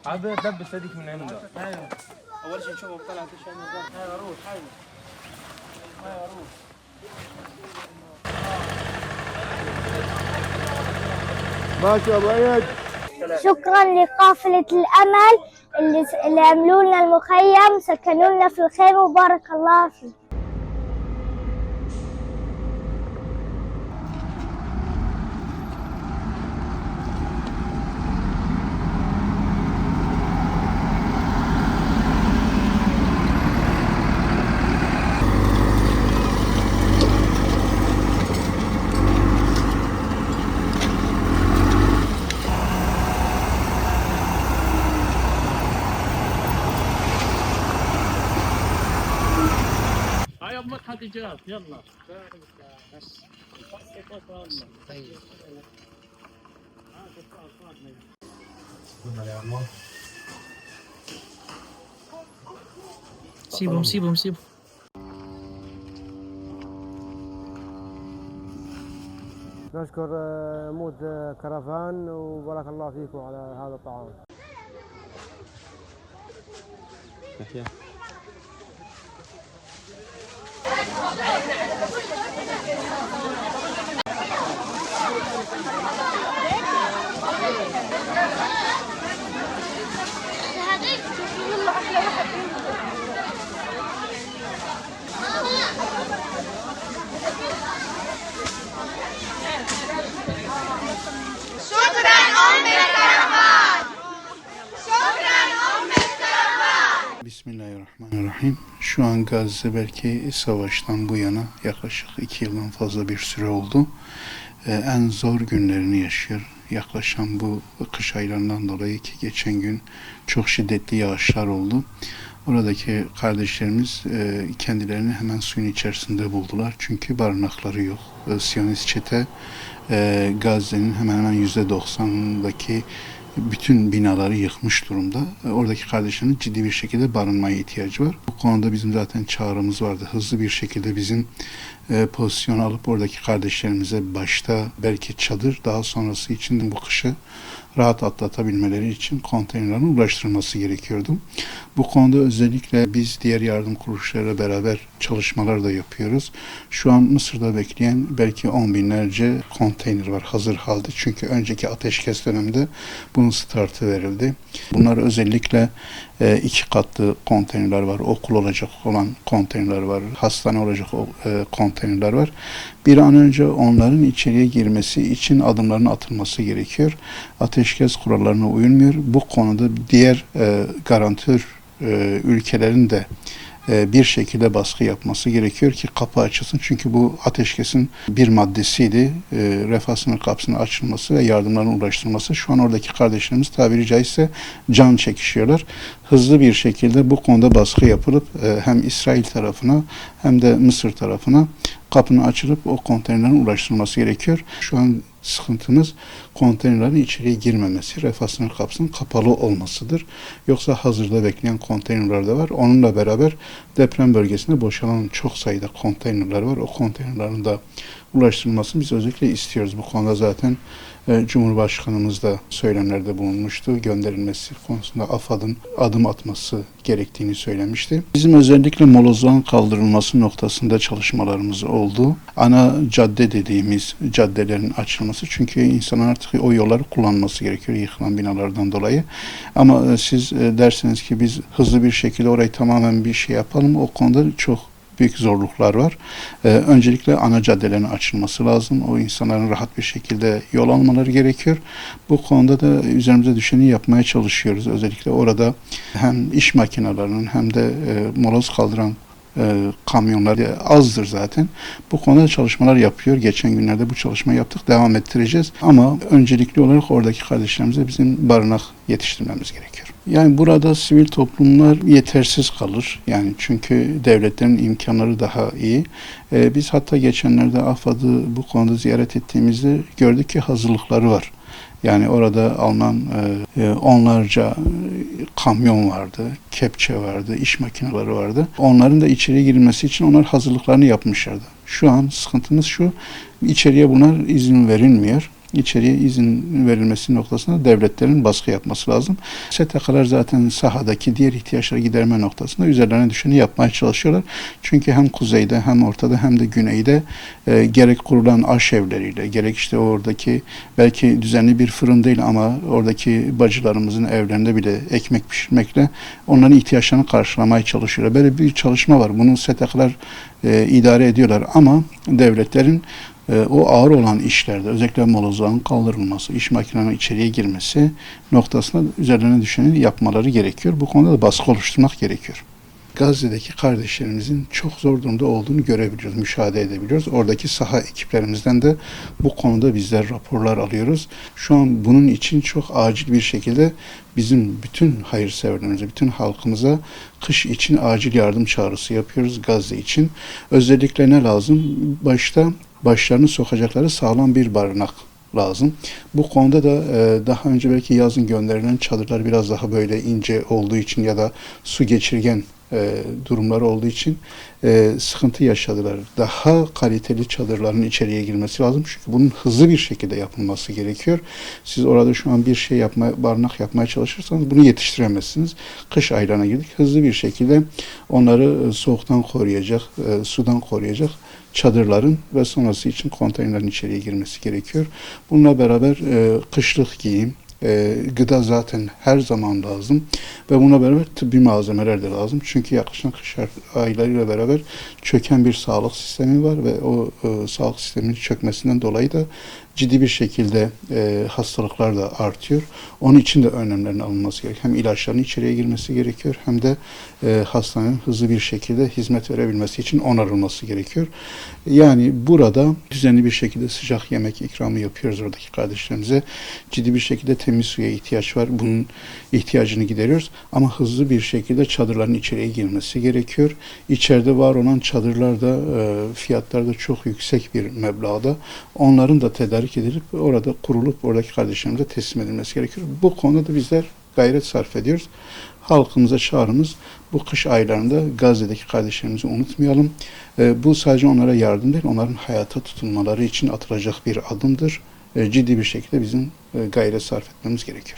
عاد دبس هذيك من عنده. ايوه اول شيء نشوفه طلعت شيء من الظهر. هاي روح هاي روح. ماشي يا ابو عيد. شكرا لقافلة الأمل اللي عملوا لنا المخيم، سكنوا لنا في الخير وبارك الله فيه. هاي مدحت اجاب يلا. سيبهم. نشكر مود كرفان وبارك الله فيكم على هذا الطعام. Bismillahirrahmanirrahim. Şu an Gazze belki savaştan bu yana yaklaşık 2 yıldan fazla bir süre oldu. En zor günlerini yaşıyor. Yaklaşan bu kış aylarından dolayı ki geçen gün çok şiddetli yağışlar oldu. Oradaki kardeşlerimiz kendilerini hemen suyun içerisinde buldular. Çünkü barınakları yok. Siyonist çete Gazze'nin hemen hemen %90'ındaki bütün binaları yıkmış durumda. Oradaki kardeşlerin ciddi bir şekilde barınmaya ihtiyacı var. Bu konuda bizim zaten çağrımız vardı. Hızlı bir şekilde bizim pozisyon alıp oradaki kardeşlerimize başta belki çadır, daha sonrası için bu kışı rahat atlatabilmeleri için konteynerlerin ulaştırılması gerekiyordu. Bu konuda özellikle biz diğer yardım kuruluşlarıyla beraber çalışmalar da yapıyoruz. Şu an Mısır'da bekleyen belki 10 binlerce konteyner var hazır halde. Çünkü önceki ateşkes döneminde bunun startı verildi. Bunlar özellikle 2 katlı konteynerler var, okul olacak olan konteynerler var, hastane olacak konteynerler var. Bir an önce onların içeriye girmesi için adımların atılması gerekiyor. Ateşkes kurallarına uyulmuyor. Bu konuda diğer garantör ülkelerin de bir şekilde baskı yapması gerekiyor ki kapı açılsın. Çünkü bu ateşkesin bir maddesiydi. Refah sınır kapısının açılması ve yardımların ulaştırılması. Şu an oradaki kardeşlerimiz tabiri caizse can çekişiyorlar. Hızlı bir şekilde bu konuda baskı yapılıp hem İsrail tarafına hem de Mısır tarafına kapının açılıp o konteynerlerin ulaştırılması gerekiyor. Şu an sıkıntımız konteynerlerin içeriye girmemesi, refah sınır kapısının kapalı olmasıdır. Yoksa hazırda bekleyen konteynerler de var. Onunla beraber deprem bölgesinde boşalan çok sayıda konteynerler var. O konteynerlerin de ulaştırılmasını biz özellikle istiyoruz. Bu konuda zaten Cumhurbaşkanımız da söylemlerde bulunmuştu. Gönderilmesi konusunda AFAD'ın adım atması gerektiğini söylemişti. Bizim özellikle molozların kaldırılması noktasında çalışmalarımız oldu. Ana cadde dediğimiz caddelerin açılması. Çünkü insanlar artık o yolları kullanması gerekiyor yıkılan binalardan dolayı. Ama siz derseniz ki biz hızlı bir şekilde orayı tamamen bir şey yapalım. O konuda çok büyük zorluklar var. Öncelikle ana caddelerin açılması lazım. O insanların rahat bir şekilde yol almaları gerekiyor. Bu konuda da üzerimize düşeni yapmaya çalışıyoruz. Özellikle orada hem iş makinelerinin hem de moloz kaldıran kamyonlar azdır zaten. Bu konuda çalışmalar yapıyor. Geçen günlerde bu çalışmayı yaptık. Devam ettireceğiz. Ama öncelikli olarak oradaki kardeşlerimize bizim barınak yetiştirmemiz gerekiyor. Yani burada sivil toplumlar yetersiz kalır. Yani çünkü devletlerin imkanları daha iyi. Biz hatta geçenlerde AFAD'ı bu konuda ziyaret ettiğimizde gördük ki hazırlıkları var. Yani orada alınan onlarca kamyon vardı, kepçe vardı, iş makineleri vardı. Onların da içeriye girilmesi için onlar hazırlıklarını yapmışlardı. Şu an sıkıntımız şu, içeriye bunlar izin verilmiyor. içeriye izin verilmesi noktasında devletlerin baskı yapması lazım. STK'lar zaten sahadaki diğer ihtiyaçları giderme noktasında üzerlerine düşeni yapmaya çalışıyorlar. Çünkü hem kuzeyde hem ortada hem de güneyde gerek kurulan aşevleriyle, gerek işte oradaki belki düzenli bir fırın değil ama oradaki bacılarımızın evlerinde bile ekmek pişirmekle onların ihtiyaçlarını karşılamaya çalışıyorlar. Böyle bir çalışma var. Bunu STK'lar idare ediyorlar ama devletlerin o ağır olan işlerde özellikle molozların kaldırılması, iş makinelerinin içeriye girmesi noktasında üzerlerine düşeni yapmaları gerekiyor. Bu konuda da baskı oluşturmak gerekiyor. Gazze'deki kardeşlerimizin çok zor durumda olduğunu görebiliyoruz, müşahede edebiliyoruz. Oradaki saha ekiplerimizden de bu konuda bizler raporlar alıyoruz. Şu an bunun için çok acil bir şekilde bizim bütün hayırseverlerimize, bütün halkımıza kış için acil yardım çağrısı yapıyoruz Gazze için. Özellikle ne lazım? Başlarını sokacakları sağlam bir barınak lazım. Bu konuda da daha önce belki yazın gönderilen çadırlar biraz daha böyle ince olduğu için ya da su geçirgen durumları olduğu için sıkıntı yaşadılar. Daha kaliteli çadırların içeriye girmesi lazım. Çünkü bunun hızlı bir şekilde yapılması gerekiyor. Siz orada şu an bir şey barınak yapmaya çalışırsanız bunu yetiştiremezsiniz. Kış aylarına girdik. Hızlı bir şekilde onları soğuktan koruyacak, sudan koruyacak çadırların ve sonrası için konteynerlerin içeriye girmesi gerekiyor. Bununla beraber kışlık giyim, gıda zaten her zaman lazım ve buna beraber tıbbi malzemeler de lazım. Çünkü yaklaşan kış aylarıyla beraber çöken bir sağlık sistemi var ve o sağlık sisteminin çökmesinden dolayı da ciddi bir şekilde hastalıklar da artıyor. Onun için de önlemlerin alınması gerekiyor. Hem ilaçların içeriye girmesi gerekiyor hem de hastanenin hızlı bir şekilde hizmet verebilmesi için onarılması gerekiyor. Yani burada düzenli bir şekilde sıcak yemek ikramı yapıyoruz oradaki kardeşlerimize. Ciddi bir şekilde temiz suya ihtiyaç var. Bunun ihtiyacını gideriyoruz. Ama hızlı bir şekilde çadırların içeriye girmesi gerekiyor. İçeride var olan çadırlarda fiyatları da çok yüksek bir meblağda. Onların da tedarik edilip orada kurulup oradaki kardeşlerimize teslim edilmesi gerekiyor. Bu konuda da bizler gayret sarf ediyoruz. Halkımıza çağrımız bu kış aylarında Gazze'deki kardeşlerimizi unutmayalım. Bu sadece onlara yardım değil, onların hayata tutunmaları için atılacak bir adımdır. Ciddi bir şekilde bizim gayret sarf etmemiz gerekiyor.